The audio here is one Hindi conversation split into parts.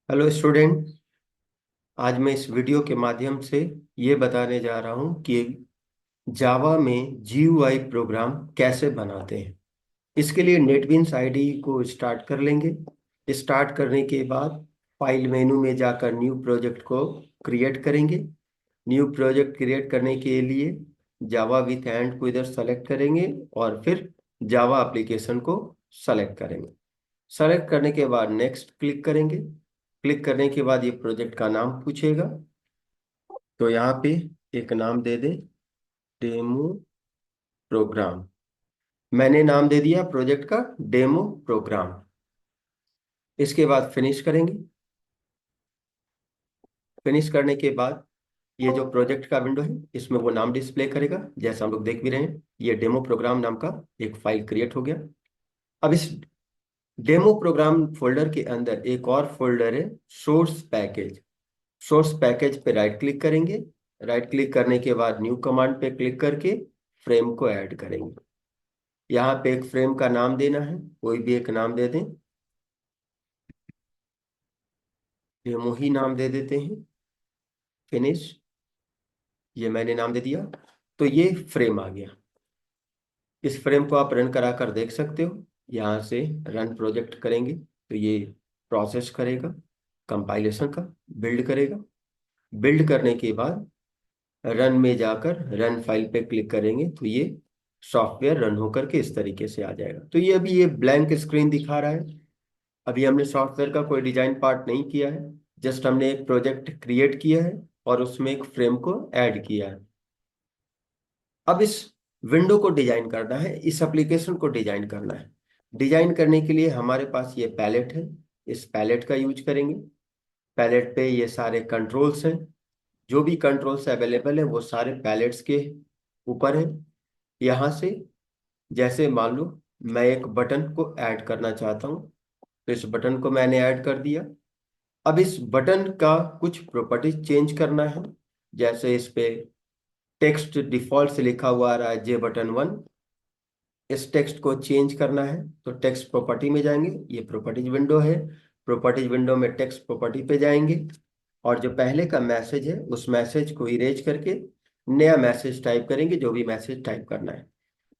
Hello student. आज मैं इस वीडियो के माध्यम से ये बताने जा रहा हूँ कि जावा में जीयूआई प्रोग्राम कैसे बनाते हैं। इसके लिए नेटबीन्स आईडी को स्टार्ट कर लेंगे। स्टार्ट करने के बाद फाइल मेनू में जाकर न्यू प्रोजेक्ट को क्रिएट करेंगे। न्यू प्रोजेक्ट क्रिएट करने के लिए जावा विथ एंड को इधर सेलेक्ट करेंगे और फिर जावा एप्लीकेशन को सेलेक्ट करेंगे। सेलेक्ट करने के बाद नेक्स्ट क्लिक करेंगे। क्लिक करने के बाद ये प्रोजेक्ट का नाम पूछेगा, तो यहाँ पे एक नाम दे दें, डेमो प्रोग्राम। मैंने नाम दे दिया प्रोजेक्ट का डेमो प्रोग्राम। इसके बाद फिनिश करेंगे। फिनिश करने के बाद ये जो प्रोजेक्ट का विंडो है इसमें वो नाम डिस्प्ले करेगा, जैसा हम लोग देख भी रहे हैं। ये डेमो प्रोग्राम नाम का एक फाइल क्रिएट हो गया। अब इस डेमो प्रोग्राम फोल्डर के अंदर एक और फोल्डर है, सोर्स पैकेज। सोर्स पैकेज पे राइट क्लिक करेंगे। राइट क्लिक करने के बाद न्यू कमांड पे क्लिक करके फ्रेम को ऐड करेंगे। यहाँ पे एक फ्रेम का नाम देना है, कोई भी एक नाम दे दें। डेमो ही नाम दे देते हैं। फिनिश। ये मैंने नाम दे दिया, तो ये फ्रेम आ गया। इस फ्रेम को आप रन करा कर देख सकते हो। यहाँ से रन प्रोजेक्ट करेंगे तो ये प्रोसेस करेगा, कंपाइलेशन का बिल्ड करेगा। बिल्ड करने के बाद रन में जाकर रन फाइल पे क्लिक करेंगे तो ये सॉफ्टवेयर रन होकर के इस तरीके से आ जाएगा। तो ये अभी ये ब्लैंक स्क्रीन दिखा रहा है। अभी हमने सॉफ्टवेयर का कोई डिजाइन पार्ट नहीं किया है, जस्ट हमने एक प्रोजेक्ट क्रिएट किया है और उसमें एक फ्रेम को ऐड किया है। अब इस विंडो को डिजाइन करना है, इस एप्लीकेशन को डिजाइन करना है। डिजाइन करने के लिए हमारे पास ये पैलेट है, इस पैलेट का यूज करेंगे। पैलेट पे ये सारे कंट्रोल्स हैं। जो भी कंट्रोल्स अवेलेबल है वो सारे पैलेट्स के ऊपर है। यहाँ से जैसे मान लो मैं एक बटन को ऐड करना चाहता हूँ, तो इस बटन को मैंने ऐड कर दिया। अब इस बटन का कुछ प्रॉपर्टीज चेंज करना है। जैसे इस पे टेक्स्ट डिफॉल्ट से लिखा हुआ आ रहा है जे बटन 1। इस टेक्स्ट को चेंज करना है तो टेक्स्ट प्रॉपर्टी में जाएंगे, ये प्रॉपर्टीज विंडो है। प्रॉपर्टीज विंडो में टेक्स्ट प्रॉपर्टी पे जाएंगे और जो पहले का मैसेज है उस मैसेज को इरेज करके नया मैसेज टाइप करेंगे, जो भी मैसेज टाइप करना है।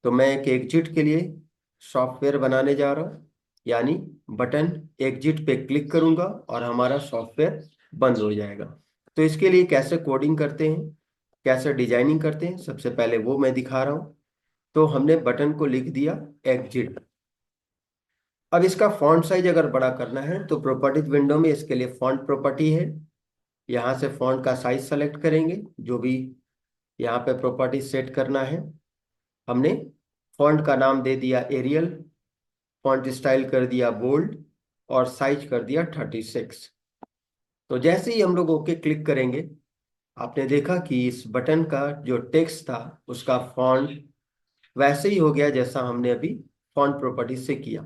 तो मैं एक एग्जिट के लिए सॉफ्टवेयर बनाने जा रहा हूँ, यानी बटन एग्जिट पे क्लिक करूंगा और हमारा सॉफ्टवेयर बंद हो जाएगा। तो इसके लिए कैसे कोडिंग करते हैं, कैसे डिजाइनिंग करते हैं, सबसे पहले वो मैं दिखा रहा हूँ। तो हमने बटन को लिख दिया एग्जिट। अब इसका फॉन्ट साइज अगर बड़ा करना है तो प्रॉपर्टीज विंडो में इसके लिए फॉन्ट प्रॉपर्टी है। यहाँ से फॉन्ट का साइज सेलेक्ट करेंगे, जो भी यहाँ पे प्रॉपर्टी सेट करना है। हमने फॉन्ट का नाम दे दिया एरियल, फॉन्ट स्टाइल कर दिया बोल्ड और साइज कर दिया 36। तो जैसे ही हम लोग ओके क्लिक करेंगे, आपने देखा कि इस बटन का जो टेक्स्ट था उसका फॉन्ट वैसे ही हो गया जैसा हमने अभी फॉन्ट प्रॉपर्टी से किया।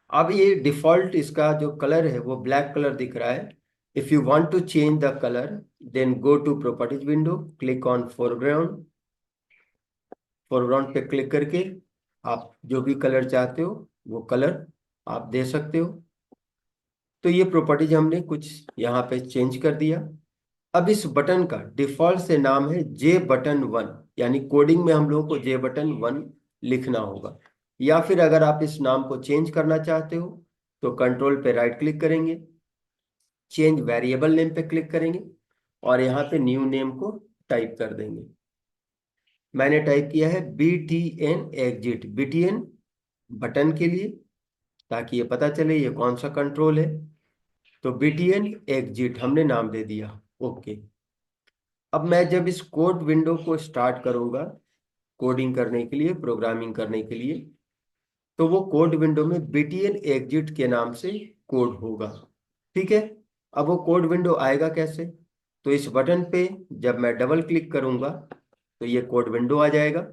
अब ये डिफॉल्ट इसका जो कलर है वो ब्लैक कलर दिख रहा है। If you want to change the colour then go to properties window, click on foreground. Foreground पे क्लिक करके आप जो भी कलर चाहते हो वो कलर आप दे सकते हो। तो ये प्रॉपर्टीज हमने कुछ यहाँ पे चेंज कर दिया। अब इस बटन का डिफॉल्ट से नाम है जे बटन 1, यानी कोडिंग में हम लोगों को जे बटन 1 लिखना होगा। या फिर अगर आप इस नाम को चेंज करना चाहते हो तो कंट्रोल पे राइट क्लिक करेंगे, चेंज वेरिएबल नेम पे क्लिक करेंगे और यहाँ पे न्यू नेम को टाइप कर देंगे। मैंने टाइप किया है BTN एग्जिट, BTN बटन के लिए, ताकि ये पता चले ये कौन सा कंट्रोल है। तो BTN एग्जिट हमने नाम दे दिया। ओके। अब मैं जब इस कोड विंडो को स्टार्ट करूंगा कोडिंग करने के लिए, प्रोग्रामिंग करने के लिए, तो वो कोड विंडो में BTN एग्जिट के नाम से कोड होगा। ठीक है। अब वो कोड विंडो आएगा कैसे, तो इस बटन पे जब मैं डबल क्लिक करूंगा तो ये कोड विंडो आ जाएगा।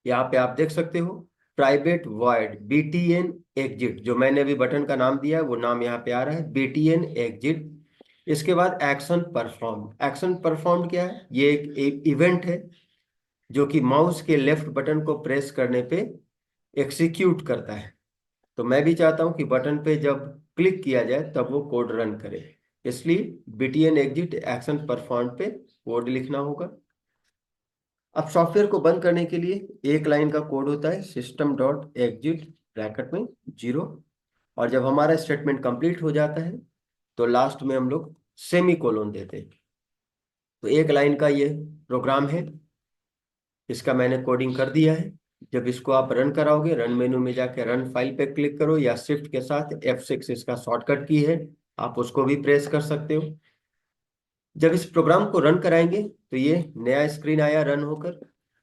यहाँ पे आप देख सकते हो प्राइवेट वॉइड BTN एग्जिट, जो मैंने अभी बटन का नाम दिया है वो नाम यहाँ पे आ रहा है BTN एग्जिट। इसके बाद एक्शन परफॉर्म। एक्शन परफॉर्म क्या है, ये एक इवेंट है जो कि माउस के लेफ्ट बटन को प्रेस करने पे एग्जीक्यूट करता है। तो मैं भी चाहता हूं कि बटन पे जब क्लिक किया जाए तब वो कोड रन करे, इसलिए btn exit एक्शन परफॉर्म पे कोड लिखना होगा। अब सॉफ्टवेयर को बंद करने के लिए एक लाइन का कोड होता है, सिस्टम डॉट एग्जिट ब्रैकेट में 0। और जब हमारा स्टेटमेंट कंप्लीट हो जाता है तो लास्ट में हम लोग सेमी कोलोन देते हैं। तो एक लाइन का ये प्रोग्राम है, इसका मैंने कोडिंग कर दिया है। जब इसको आप रन कराओगे, रन मेनू में जाके रन फाइल पे क्लिक करो, या शिफ्ट के साथ F6 इसका शॉर्टकट की है, आप उसको भी प्रेस कर सकते हो। जब इस प्रोग्राम को रन कराएंगे तो ये नया स्क्रीन आया रन होकर।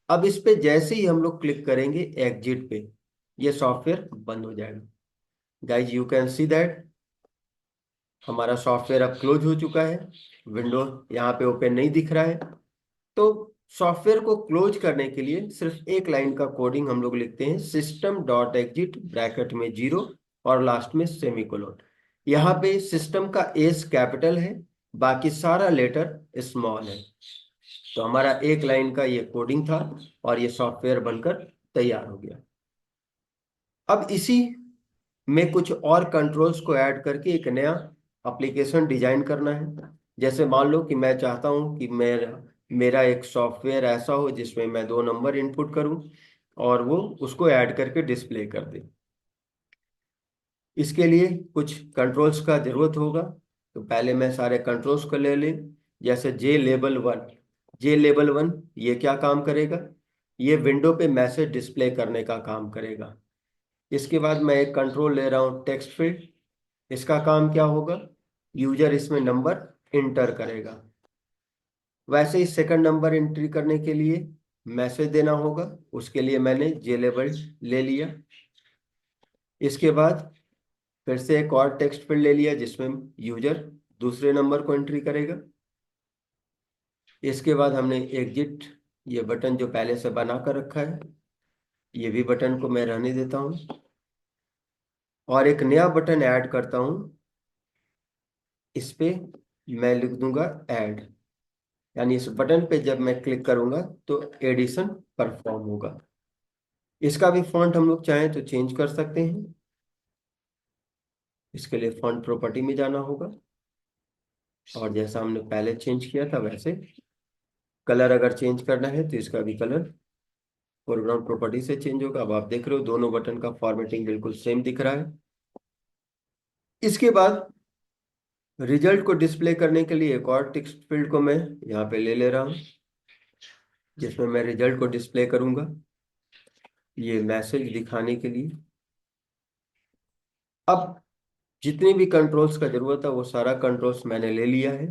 अब इस पे जैसे ही हम लोग क्लिक करेंगे एग्जिट पे, ये सॉफ्टवेयर बंद हो जाएगा। Guys you can see that हमारा सॉफ्टवेयर अब क्लोज हो चुका है, विंडो यहाँ पे ओपन नहीं दिख रहा है। तो सॉफ्टवेयर को क्लोज करने के लिए सिर्फ एक लाइन का कोडिंग हम लोग लिखते हैं, सिस्टम डॉट एग्जिट ब्रैकेट में 0 और लास्ट में सेमीकोलन। यहाँ पे सिस्टम का एस कैपिटल है, बाकी सारा लेटर स्मॉल है। तो हमारा एक लाइन का ये कोडिंग था और ये सॉफ्टवेयर बनकर तैयार हो गया। अब इसी में कुछ और कंट्रोल्स को ऐड करके एक नया एप्लीकेशन डिजाइन करना है। जैसे मान लो कि मैं चाहता हूं कि मेरा मेरा एक सॉफ्टवेयर ऐसा हो जिसमें मैं 2 नंबर इनपुट करूं और वो उसको ऐड करके डिस्प्ले कर दे। इसके लिए कुछ कंट्रोल्स का जरूरत होगा। तो पहले मैं सारे कंट्रोल्स को ले लें। जैसे J लेबल 1, J लेबल 1 ये क्या काम करेगा, ये विंडो पे मैसेज डिस्प्ले करने का काम करेगा। इसके बाद मैं एक कंट्रोल ले रहा हूँ टेक्स्ट फील्ड, इसका काम क्या होगा, यूजर इसमें नंबर इंटर करेगा। वैसे ही सेकंड नंबर एंट्री करने के लिए मैसेज देना होगा, उसके लिए मैंने J लेबल ले लिया। इसके बाद फिर से एक और टेक्स्ट फील्ड ले लिया जिसमें यूजर दूसरे नंबर को एंट्री करेगा। इसके बाद हमने एग्जिट, ये बटन जो पहले से बना कर रखा है, ये भी बटन को मैं रहने देता हूँ और एक नया बटन ऐड करता हूँ। इस पे मैं लिख दूंगा ऐड, यानी इस बटन पे जब मैं क्लिक करूंगा तो एडिशन परफॉर्म होगा। इसका भी फॉन्ट हम लोग चाहें तो चेंज कर सकते हैं। इसके लिए फॉन्ट प्रॉपर्टी में जाना होगा और जैसा हमने पहले चेंज किया था वैसे कलर अगर चेंज करना है तो इसका भी कलर फोरग्राउंड प्रॉपर्टी से चेंज होगा। अब आप देख रहे हो दोनों बटन का फॉर्मेटिंग बिल्कुल सेम दिख रहा है। इसके बाद रिजल्ट को डिस्प्ले करने के लिए एक और टेक्स्ट फील्ड को मैं यहाँ पे ले रहा हूँ जिसमें मैं रिजल्ट को डिस्प्ले करूंगा, ये मैसेज दिखाने के लिए। अब जितने भी कंट्रोल्स का जरूरत है वो सारा कंट्रोल्स मैंने ले लिया है।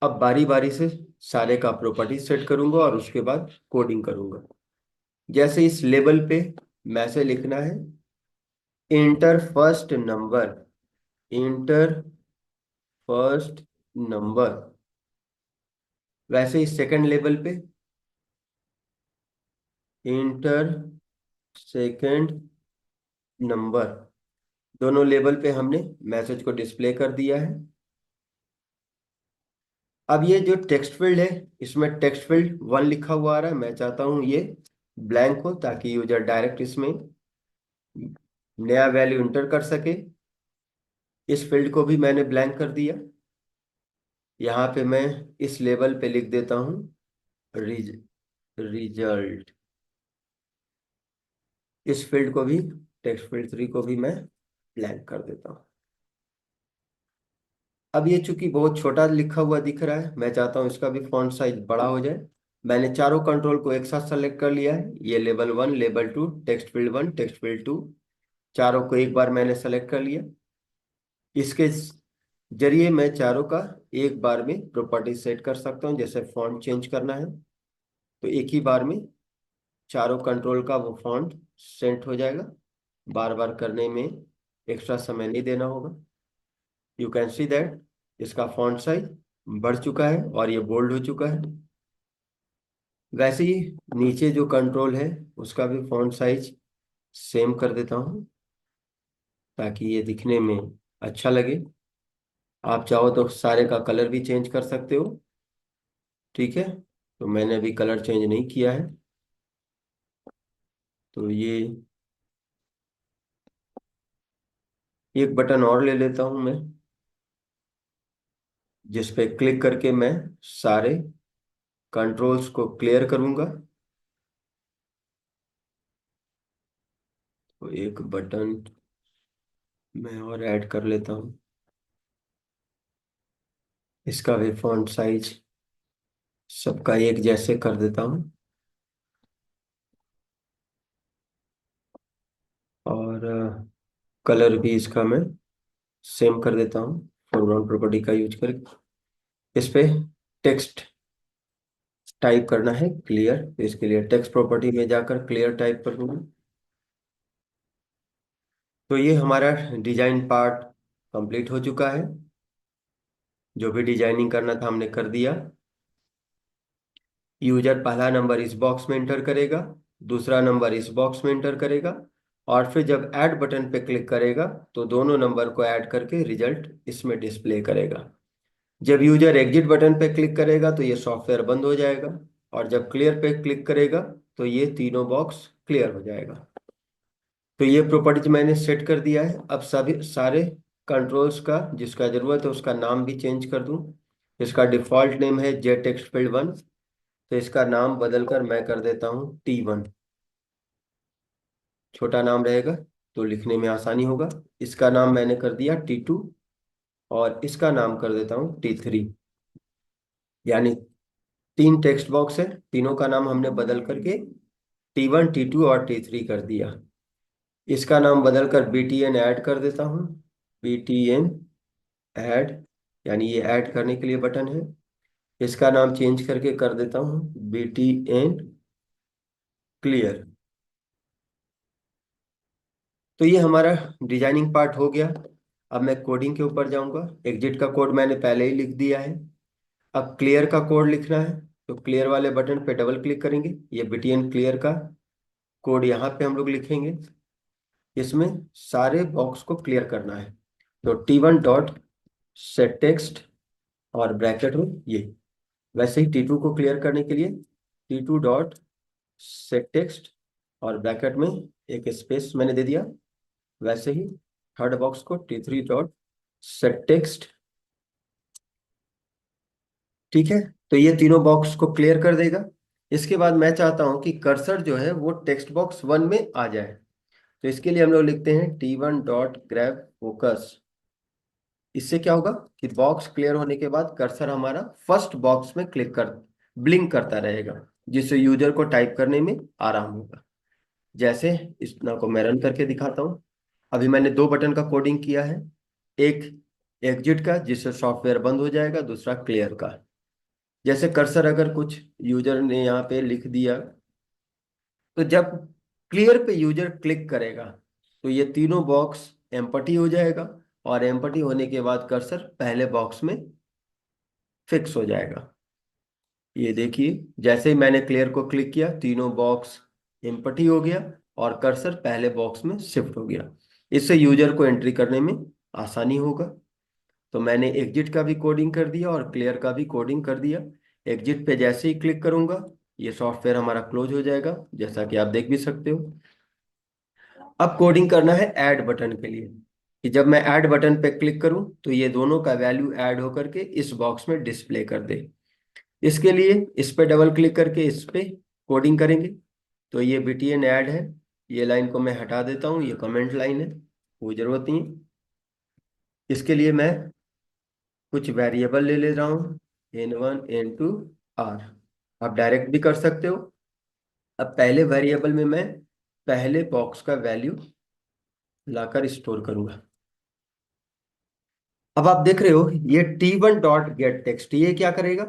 अब बारी बारी से सारे का प्रॉपर्टी सेट करूंगा और उसके बाद कोडिंग करूंगा। जैसे इस लेवल पे मैसेज लिखना है, inter first number, inter first number. वैसे ही सेकंड लेवल पे इंटर सेकंड नंबर। दोनों लेवल पे हमने मैसेज को डिस्प्ले कर दिया है। अब ये जो टेक्स्ट फील्ड है इसमें टेक्स्ट फील्ड 1 लिखा हुआ आ रहा है, मैं चाहता हूं ये ब्लैंक हो ताकि यूजर डायरेक्ट इसमें नया वैल्यू इंटर कर सके। इस फील्ड को भी मैंने ब्लैंक कर दिया। यहाँ पे मैं इस लेवल पे लिख देता हूँ रिजल्ट। इस फील्ड को भी, टेक्स्ट फील्ड 3 को भी मैं ब्लैंक कर देता हूँ। अब ये चूंकि बहुत छोटा लिखा हुआ दिख रहा है, मैं चाहता हूँ इसका भी फॉन्ट साइज बड़ा हो जाए। मैंने चारों कंट्रोल को एक साथ सेलेक्ट कर लिया है, ये level 1, level 2, text field 1, text field 2, चारों को एक बार मैंने सेलेक्ट कर लिया। इसके जरिए मैं चारों का एक बार में प्रॉपर्टी सेट कर सकता हूँ। जैसे फॉन्ट चेंज करना है तो एक ही बार में चारों कंट्रोल का वो फॉन्ट सेट हो जाएगा, बार बार करने में एक्स्ट्रा समय नहीं देना होगा। यू कैन सी दैट इसका फॉन्ट साइज बढ़ चुका है और ये बोल्ड हो चुका है। वैसे ही नीचे जो कंट्रोल है उसका भी फॉन्ट साइज सेम कर देता हूँ ताकि ये दिखने में अच्छा लगे। आप चाहो तो सारे का कलर भी चेंज कर सकते हो, ठीक है। तो मैंने अभी कलर चेंज नहीं किया है। तो ये एक बटन और ले लेता हूं मैं, जिस पे क्लिक करके मैं सारे कंट्रोल्स को क्लियर करूंगा। तो एक बटन मैं और ऐड कर लेता हूं, इसका भी फॉन्ट साइज सबका एक जैसे कर देता हूं, और कलर भी इसका मैं सेम कर देता हूं फोरग्राउंड प्रॉपर्टी का यूज करके। इस पे टेक्स्ट टाइप करना है क्लियर, तो इसके लिए टेक्स्ट प्रॉपर्टी में जाकर क्लियर टाइप कर दूंगा। तो ये हमारा डिजाइन पार्ट कंप्लीट हो चुका है। जो भी डिजाइनिंग करना था हमने कर दिया। यूजर पहला नंबर इस बॉक्स में एंटर करेगा, दूसरा नंबर इस बॉक्स में एंटर करेगा, और फिर जब ऐड बटन पे क्लिक करेगा तो दोनों नंबर को ऐड करके रिजल्ट इसमें डिस्प्ले करेगा। जब यूजर एग्जिट बटन पे क्लिक करेगा तो ये सॉफ्टवेयर बंद हो जाएगा, और जब क्लियर पे क्लिक करेगा तो ये तीनों बॉक्स क्लियर हो जाएगा। तो ये प्रॉपर्टीज मैंने सेट कर दिया है। अब सभी सारे कंट्रोल्स का जिसका जरूरत है उसका नाम भी चेंज कर दूं। इसका डिफॉल्ट नेम है जेट टेक्स्ट फील्ड 1, तो इसका नाम बदलकर मैं कर देता हूँ T1। छोटा नाम रहेगा तो लिखने में आसानी होगा। इसका नाम मैंने कर दिया T2, और इसका नाम कर देता हूँ T3। यानी तीन टेक्स्ट बॉक्स है, तीनों का नाम हमने बदल करके T1, T2 और T3 कर दिया। इसका नाम बदलकर BTN ऐड कर देता हूँ, BTN ऐड, यानी ये ऐड करने के लिए बटन है। इसका नाम चेंज करके कर देता हूँ BTN क्लियर। तो ये हमारा डिजाइनिंग पार्ट हो गया। अब मैं कोडिंग के ऊपर जाऊंगा। एग्जिट का कोड मैंने पहले ही लिख दिया है। अब क्लियर का कोड लिखना है, तो क्लियर वाले बटन पे डबल क्लिक करेंगे, ये BTN क्लियर का कोड यहाँ पे हम लोग लिखेंगे। इसमें सारे बॉक्स को क्लियर करना है। तो T1 डॉट सेट टेक्स्ट और ब्रैकेट में ये, वैसे ही T2 को क्लियर करने के लिए T2 डॉट सेट टेक्स्ट और ब्रैकेट में एक स्पेस मैंने दे दिया। वैसे ही थर्ड बॉक्स को T3 डॉट सेट टेक्स्ट। ठीक है, तो ये तीनों बॉक्स को क्लियर कर देगा। इसके बाद मैं चाहता हूं कि कर्सर जो है वो टेक्स्ट बॉक्स 1 में आ जाए। तो इसके लिए हम लोग लिखते हैं T1 डॉट ग्रैब फोकस। इससे क्या होगा कि बॉक्स क्लियर होने के बाद कर्सर हमारा फर्स्ट बॉक्स में क्लिक कर ब्लिंक करता रहेगा, जिससे यूजर को टाइप करने में आराम होगा। जैसे इस ना को मैं रन करके दिखाता हूँ। अभी मैंने दो बटन का कोडिंग किया है, एक एग्जिट का जिससे सॉफ्टवेयर बंद हो जाएगा, दूसरा क्लियर का। जैसे कर्सर अगर कुछ यूजर ने यहाँ पे लिख दिया, तो जब क्लियर पे यूजर क्लिक करेगा तो ये तीनों बॉक्स एम्पटी हो जाएगा, और एम्पटी होने के बाद कर्सर पहले बॉक्स में फिक्स हो जाएगा। ये देखिए, जैसे ही मैंने क्लियर को क्लिक किया तीनों बॉक्स एम्पटी हो गया और कर्सर पहले बॉक्स में शिफ्ट हो गया। इससे यूजर को एंट्री करने में आसानी होगा। तो मैंने एग्जिट का भी कोडिंग कर दिया और क्लियर का भी कोडिंग कर दिया। एग्जिट पे जैसे ही क्लिक करूंगा ये सॉफ्टवेयर हमारा क्लोज हो जाएगा, जैसा कि आप देख भी सकते हो। अब कोडिंग करना है ऐड बटन के लिए, कि जब मैं ऐड बटन पे क्लिक करूं तो ये दोनों का वैल्यू ऐड होकर के इस बॉक्स में डिस्प्ले कर दे। इसके लिए इस पे डबल क्लिक करके इस पे कोडिंग करेंगे। तो ये BTN ऐड है, ये लाइन को मैं हटा देता हूँ, ये कमेंट लाइन है, कोई जरूरत नहीं है। इसके लिए मैं कुछ वेरिएबल ले ले रहा हूँ, N1 N2 R। आप डायरेक्ट भी कर सकते हो। अब पहले वेरिएबल में मैं पहले बॉक्स का वैल्यू लाकर स्टोर करूंगा। अब आप देख रहे हो ये T1 डॉट गेट टेक्स्ट ये क्या करेगा,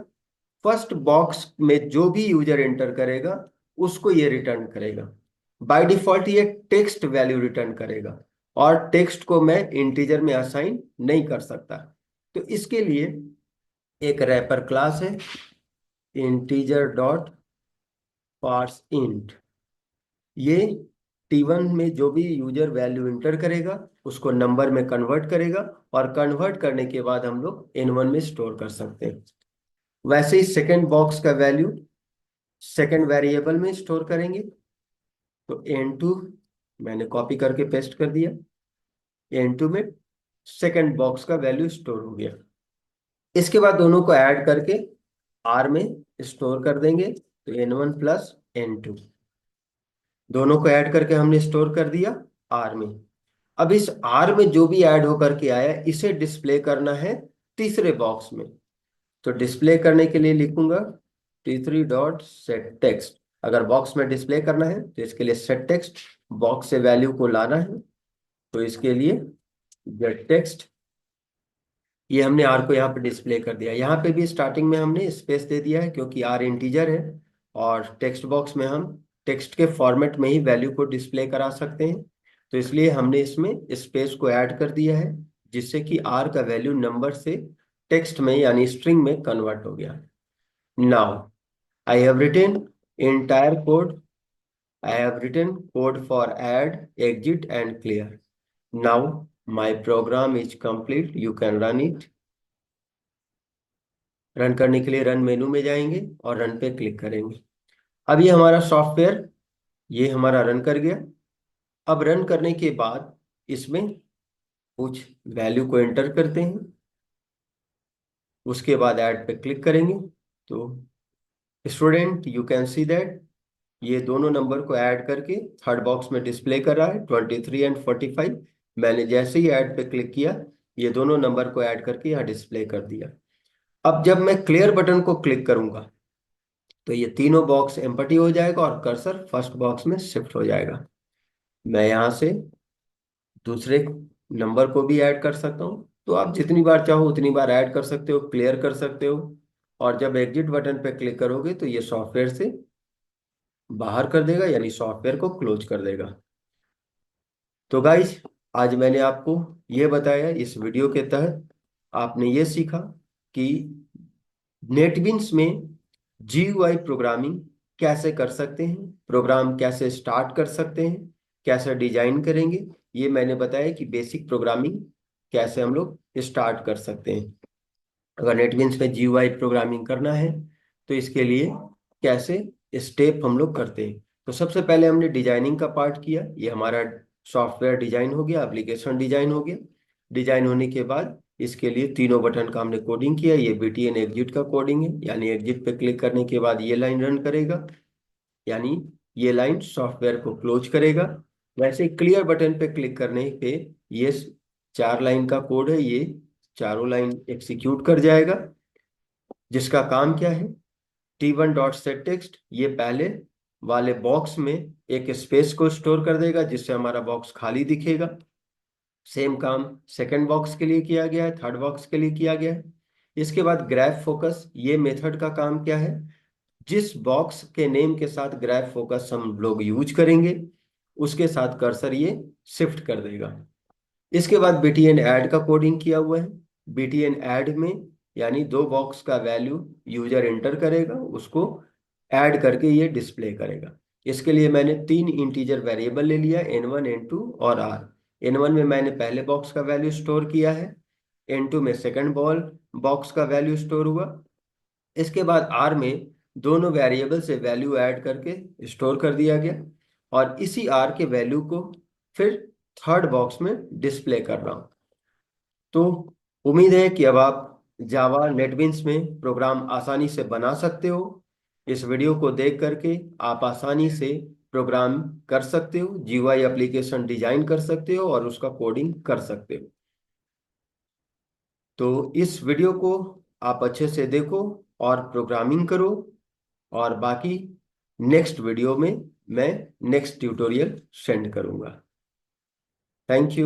फर्स्ट बॉक्स में जो भी यूजर एंटर करेगा उसको ये रिटर्न करेगा। बाय डिफॉल्ट ये टेक्स्ट वैल्यू रिटर्न करेगा, और टेक्स्ट को मैं इंटीजर में असाइन नहीं कर सकता। तो इसके लिए एक रैपर क्लास है, इंटीजर डॉट पार्स इंट। ये T1 में जो भी यूजर वैल्यू इंटर करेगा उसको नंबर में कन्वर्ट करेगा, और कन्वर्ट करने के बाद हम लोग N1 में स्टोर कर सकते हैं। वैसे ही सेकेंड बॉक्स का वैल्यू सेकेंड वेरिएबल में स्टोर करेंगे। तो N2 मैंने कॉपी करके पेस्ट कर दिया। N2 में सेकंड बॉक्स का वैल्यू स्टोर हो गया। इसके बाद दोनों को ऐड करके R में स्टोर कर देंगे, तो N1 प्लस N2 दोनों को ऐड करके हमने स्टोर कर दिया R में। अब इस R में जो भी ऐड होकर के आया इसे डिस्प्ले करना है तीसरे बॉक्स में। तो डिस्प्ले करने के लिए लिखूंगा T3 डॉट सेट टेक्स्ट। अगर बॉक्स में डिस्प्ले करना है तो इसके लिए सेट टेक्स्ट, बॉक्स से वैल्यू को लाना है, तो इसके लिए गेट टेक्स्ट। ये हमने आर को यहाँ पे डिस्प्ले कर दिया। यहाँ पे भी स्टार्टिंग में हमने स्पेस दे दिया है क्योंकि आर इंटीजर है, और टेक्स्ट बॉक्स में हम टेक्स्ट के फॉर्मेट में ही वैल्यू को डिस्प्ले करा सकते हैं, तो इसलिए हमने इसमें स्पेस को ऐड कर दिया है, जिससे कि आर का वैल्यू नंबर से टेक्स्ट में यानी स्ट्रिंग में कन्वर्ट हो गया। Now I have written entire code, I have written code for add, exit and clear. Now my program is complete. You can run it. Run करने के लिए रन मेनू में जाएंगे और रन पे क्लिक करेंगे। अब ये हमारा सॉफ्टवेयर ये हमारा रन कर गया। अब रन करने के बाद इसमें कुछ वैल्यू को एंटर करते हैं, उसके बाद ऐड पे क्लिक करेंगे। तो student you can see that ये दोनों नंबर को ऐड करके थर्ड बॉक्स में डिस्प्ले कर रहा है 23 एंड 45। मैंने जैसे ही ऐड पे क्लिक किया ये दोनों नंबर को ऐड करके यहाँ डिस्प्ले कर दिया। अब जब मैं क्लियर बटन को क्लिक करूंगा तो ये तीनों बॉक्स एम्प्टी हो जाएगा और कर्सर फर्स्ट बॉक्स में शिफ्ट हो जाएगा। मैं यहाँ से दूसरे नंबर को भी ऐड कर सकता हूँ, तो आप जितनी बार चाहो उतनी बार ऐड कर सकते हो, क्लियर कर सकते हो। और जब एग्जिट बटन पे क्लिक करोगे तो ये सॉफ्टवेयर से बाहर कर देगा, यानी सॉफ्टवेयर को क्लोज कर देगा। तो गाइज आज मैंने आपको ये बताया, इस वीडियो के तहत आपने ये सीखा कि नेटबिन्स में GUI प्रोग्रामिंग कैसे कर सकते हैं, प्रोग्राम कैसे स्टार्ट कर सकते हैं, कैसे डिजाइन करेंगे। ये मैंने बताया कि बेसिक प्रोग्रामिंग कैसे हम लोग स्टार्ट कर सकते हैं। अगर नेटबिन्स में GUI प्रोग्रामिंग करना है तो इसके लिए कैसे स्टेप हम लोग करते हैं। तो सबसे पहले हमने डिजाइनिंग का पार्ट किया, ये हमारा सॉफ्टवेयर डिजाइन हो गया, एप्लीकेशन डिजाइन हो गया। डिजाइन होने के बाद इसके लिए तीनों बटन का हमने कोडिंग किया। ये BTN एग्जिट का कोडिंग है, यानी एग्जिट पे क्लिक करने के बाद ये लाइन रन करेगा, यानी ये लाइन सॉफ्टवेयर को क्लोज करेगा। वैसे क्लियर बटन पे क्लिक करने पे ये 4 लाइन का कोड है, ये चारों लाइन एग्जीक्यूट कर जाएगा, जिसका काम क्या है, T1 डॉट सेट टेक्स्ट ये पहले वाले बॉक्स में एक स्पेस को स्टोर कर देगा, जिससे हमारा बॉक्स खाली दिखेगा। सेम काम सेकंड बॉक्स के लिए किया गया है, थर्ड बॉक्स के लिए किया गया है। इसके बाद ग्राफ फोकस, ये मेथड का काम क्या है, जिस बॉक्स के नेम के साथ ग्राफ फोकस हम लोग यूज करेंगे उसके साथ कर्सर ये शिफ्ट कर देगा। इसके बाद BTN ऐड का कोडिंग किया हुआ है। BTN ऐड में यानी दो बॉक्स का वैल्यू यूजर एंटर करेगा, उसको ऐड करके ये डिस्प्ले करेगा। इसके लिए मैंने 3 इंटीजर वेरिएबल ले लिया, N1 N2 और R। N1 में मैंने पहले बॉक्स का वैल्यू स्टोर किया है, N2 में सेकंड बॉक्स का वैल्यू स्टोर हुआ। इसके बाद R में दोनों वेरिएबल से वैल्यू ऐड करके स्टोर कर दिया गया, और इसी R के वैल्यू को फिर थर्ड बॉक्स में डिस्प्ले कर रहा हूँ। तो उम्मीद है कि अब आप जावा नेटबिन्स में प्रोग्राम आसानी से बना सकते हो। इस वीडियो को देख करके आप आसानी से प्रोग्राम कर सकते हो, GUI एप्लीकेशन डिजाइन कर सकते हो और उसका कोडिंग कर सकते हो। तो इस वीडियो को आप अच्छे से देखो और प्रोग्रामिंग करो, और बाकी नेक्स्ट वीडियो में मैं नेक्स्ट ट्यूटोरियल सेंड करूंगा। Thank you.